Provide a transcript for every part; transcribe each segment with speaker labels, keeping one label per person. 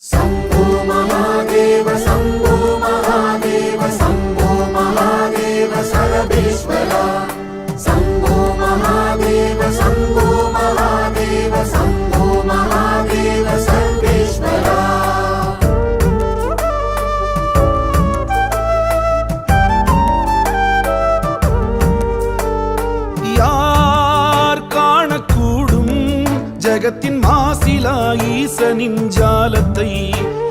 Speaker 1: शम्भो महादेव शम्भो महादेव शम्भो महादेव सर्वेश्वरा शम्भो महादेव शम्भो महादेव शम्भो महादेव सर्वेश्वरा
Speaker 2: யார் காணக்கூடும் ஜகத்தின் மாசிலா ஈசனின் ஜாலத்தை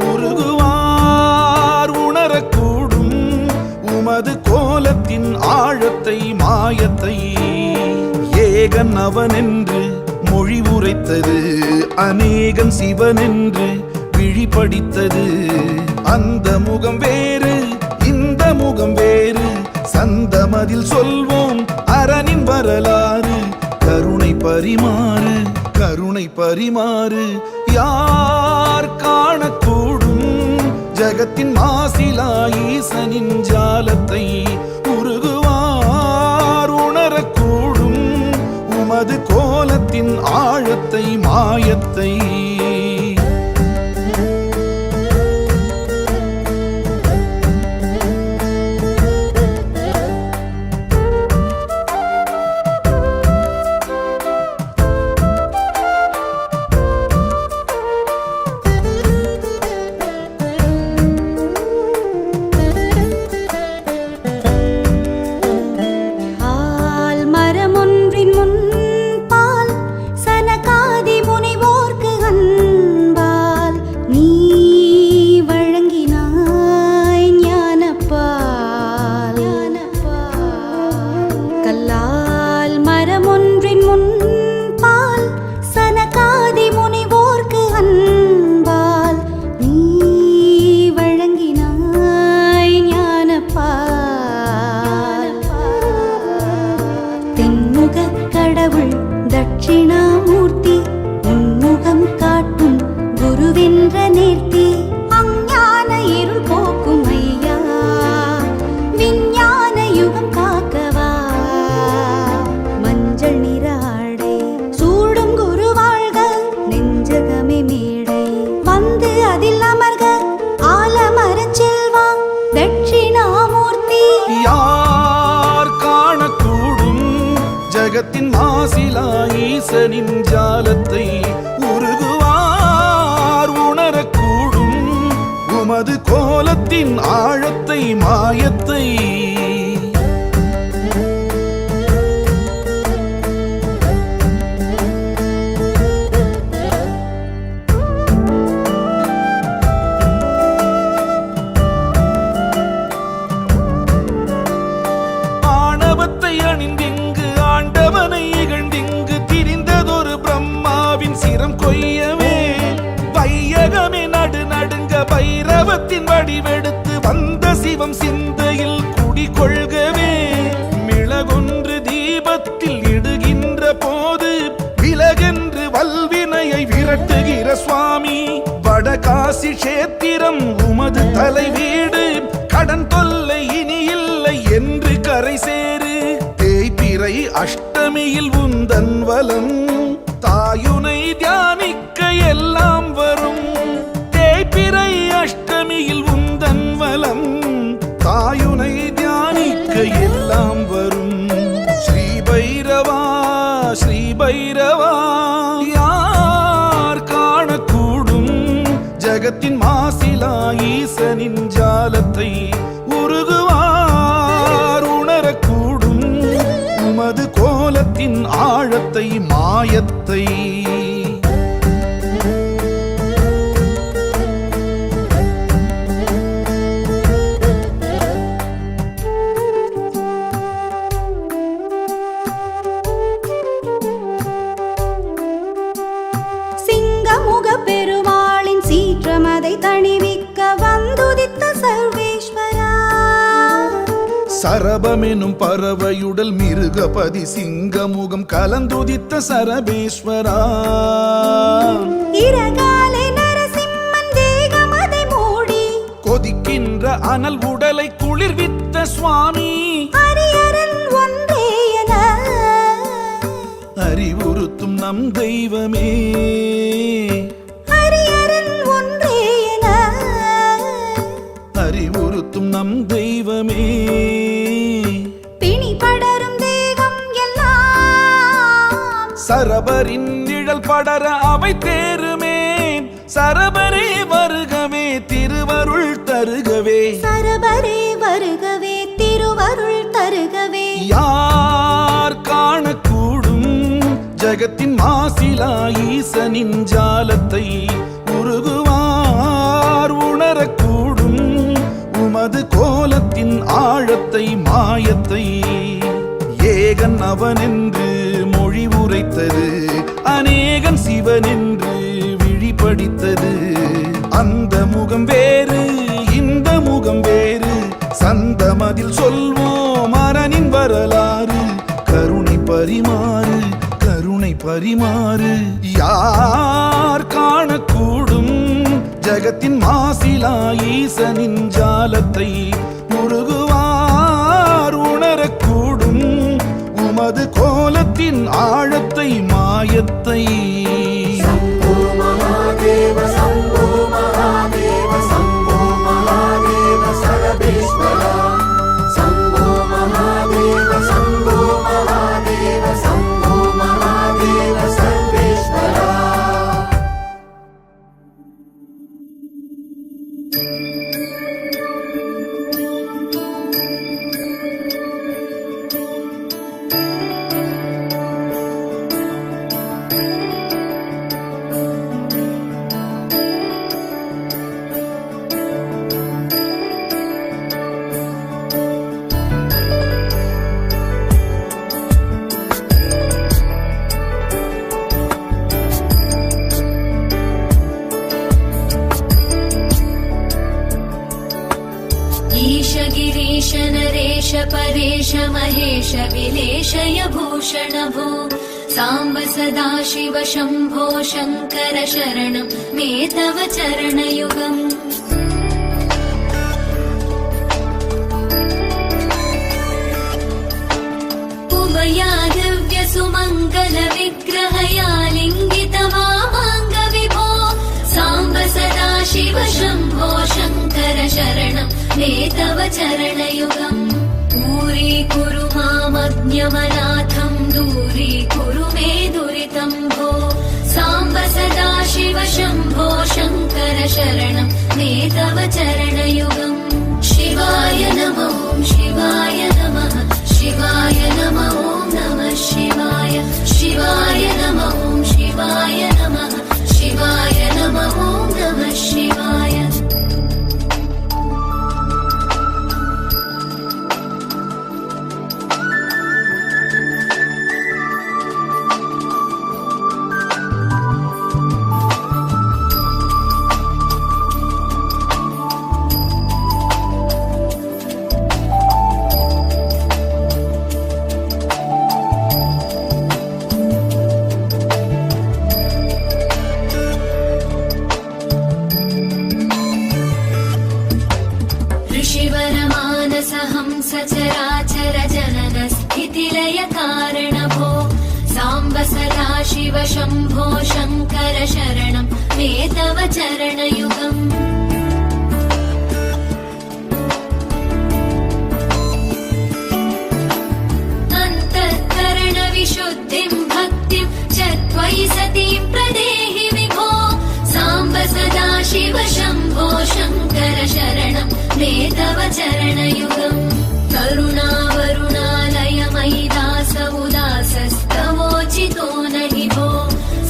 Speaker 2: உருகுவார் உணரக்கூடும் உமது கோலத்தின் ஆழத்தை மாயத்தை ஏகன் அவனென்று மொழி உரைத்தது அநேகன் சிவனென்று விழிபடித்தது அந்த முகம் வேறு இந்த முகம் வேறு சந்தமதில் சொல்வோம் அரணின் வரலாறு கருணை பரிமாறு கருணை பரிமாறு யார் காணக்கூடும் ஜகத்தின் மாசிலா ஈசனின் ஜாலத்தை உருகுவார் உணரக்கூடும் உமது கோலத்தின் ஆழத்தை மாயத்தை
Speaker 3: தட்சிணாமூர்த்தி உன்முகம் காட்டும் குருவென்ற நேர்த்தி அஞ்ஞான இருள் போக்கும் ஐயா விஞ்ஞான யுகம் காக்கவா மஞ்சள் நிற ஆடை சூடும் குரு வாழ்க நெஞ்சகமே மேடை வந்து அதில் அமர்க ஆலமரச் செல்வா தட்சிணாமூர்த்தி
Speaker 2: யார் காணக்கூடும் ஜகத்தின் மாசிலா ஈசனின் ஜாலத்தை உருகுவார் உணரக்கூடும் உமது கோலத்தின் ஆழத்தை மாயத்தை ஆணவத்தை அணிந்திங்கு ஆண்டவனை இகழ்ந்திங்கு திரிந்ததொரு பிரம்மாவின் சிரம் கொய்யவே வையகமே நடு நடுங்க பைரவத்தின் வடிவெடுத்து வந்த சிவம் சிந்தையில் குடிகொள்கவே மிளகொன்று தீபத்தில் இடுகின்ற போது விலகென்று வல்வினையை விரட்டுகிற சுவாமி வடகாசி கஷேத்திரம் உமது தலைவீடு கடன் தொல்லை இனி இல்லை என்று கரை சேரு தேய்பிறை அஷ்டமியில் உந்தன் வலம் தாயுனை தியானிக்க எல்லாம் வரும் தேய்பிறை அஷ்டமியில் உந்தன் வலம் தாயுனை தியானிக்க எல்லாம் வரும் ஸ்ரீ பைரவா ஸ்ரீ பைரவா யார் காணக்கூடும் ஜகத்தின் மாசிலா ஈசனின் ஜாலத்தை உருகுவார் உணரக்கூடும் உமது கோலத்தின் ஆழத்தை மாயத்தை
Speaker 3: சிங்கமுக பெருமாளின் சீற்றமதை தணிவிக்க வந்துதித்த சர்வேஸ்வரா
Speaker 2: சரபமெனும் பறவையுடல் மிருகபதி சிங்கமுகம் கலந்துதித்த சரபேஸ்வரா
Speaker 3: இரகாலை நரசிம்மன் தேகமதை மூடி
Speaker 2: கொதிக்கின்ற அனல் உடலை குளிர்வித்த சுவாமி
Speaker 3: ஹரியரன் ஒன்றே என
Speaker 2: அறிவுறுத்தும் நம் தெய்வமே
Speaker 3: ஹரியரன் ஒன்றே
Speaker 2: உயர்த்தும் நம் தெய்வமே.
Speaker 3: பிணி படரும் தேகம் எல்லாம்
Speaker 2: சரபரின் நிழல் படர அவை தேருமே. சரபரே வருகவே திருவருள் தருகவே.
Speaker 3: சரபரே வருகவே திருவருள் தருகவே.
Speaker 2: யார் காணக்கூடும் ஜகத்தின் மாசிலா ஈசனின் ஜாலத்தை உருகுவார் உணரக்கூடும் உமது கோலத்தின் ஆழத்தை மாயத்தை. ஏகன் அவனென்று மொழி உரைத்தது அநேகன் சிவனென்று விழிபடித்தது. அந்த முகம் வேறு இந்த முகம் வேறு சந்தமதில் சொல்வோம் அரணின் வரலாறு. கருணை பரிமாறு கருணை பரிமாறு. யார் காணக்கூடும் ஜகத்தின் மாசிலா ஈசனின் ஜாலத்தை முருகுவார் உணரக்கூடும் உமது கோலத்தின் ஆழத்தை மாயத்தை.
Speaker 1: शम्भो महादेव शम्भो महादेव शम्भो महादेव सर्वेश्वरा. शम्भो महादेव शम्भो महादेव शम्भो महादेव सर्वेश्वरा.
Speaker 4: ईश गिरीश नरेश परेश महेश विलेशय भूषण भो. साम्ब सदा शिव शम्भो शङ्कर शरणं मे तव चरणयुगम्. उमया दिव्य सुमङ्गल विग्रहया लिङ्गित वामाङ्ग विभो. साम्ब सदा शिव शम्भो शङ्कर शरणं मे तव चरणयुगम्. दूरीकुरु मामज्ञमनाथं दूरीकुरु मे दुरितं भो. साम्ब सदा शिव शम्भो शङ्कर शरणं मे तव चरणयुगम्. शिवाय नमः शिवाय नमः शिवाय नमः नमः शिवाय. शिवाय नमः शिवाय नमः शिवाय नमः नमः शिवाय. सचराचर जनन स्थितिलय कारण भो. साम्ब सदा शिव शम्भो शङ्कर शरणं मे तव चरणयुगम्. अन्तःकरण विशुद्धिं भक्तिं च त्वयि सतीं प्रदेहि विभो. साम्ब सदा शिव शम्भो शङ्कर शरणं मे तव चरणयुगम्. करुणावरुणालय मयि दास उदासस्तवोचितो नहि भो.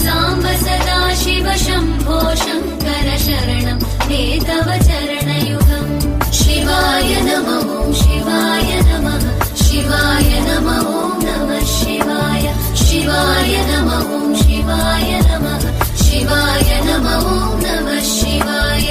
Speaker 4: साम्ब सदा शिव शम्भो शङ्कर शरणं मे तव चरणयुगम्. शिवाय नमः शिवाय नमः शिवाय नमः नमः शिवाय. शिवाय नमः शिवाय नमः शिवाय नमः नमः शिवाय.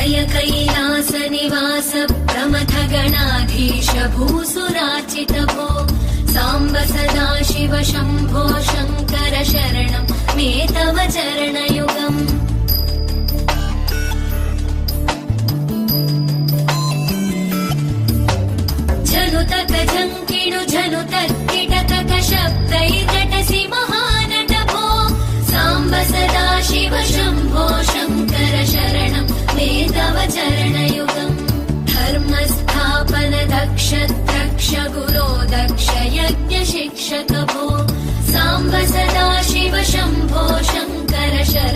Speaker 4: जय कैलास निवास प्रमथ गणाधीश भूसुरार्चित भो साम्ब सदा शिव शम्भो शङ्कर शरणं मे तव चरणयुगम् झनुतक झङ्किणु झनुतक्किटतक शब्दैर्नटसि महानट भो साम्ब सदा शिव शम्भो शङ्कर शरणं मे तव चरणयुगम् धर्मस्थापन दक्ष द्रक्ष गुरो दक्ष यज्ञ शिक्षक भो साम्ब सदा शिव शम्भो शङ्कर शरणं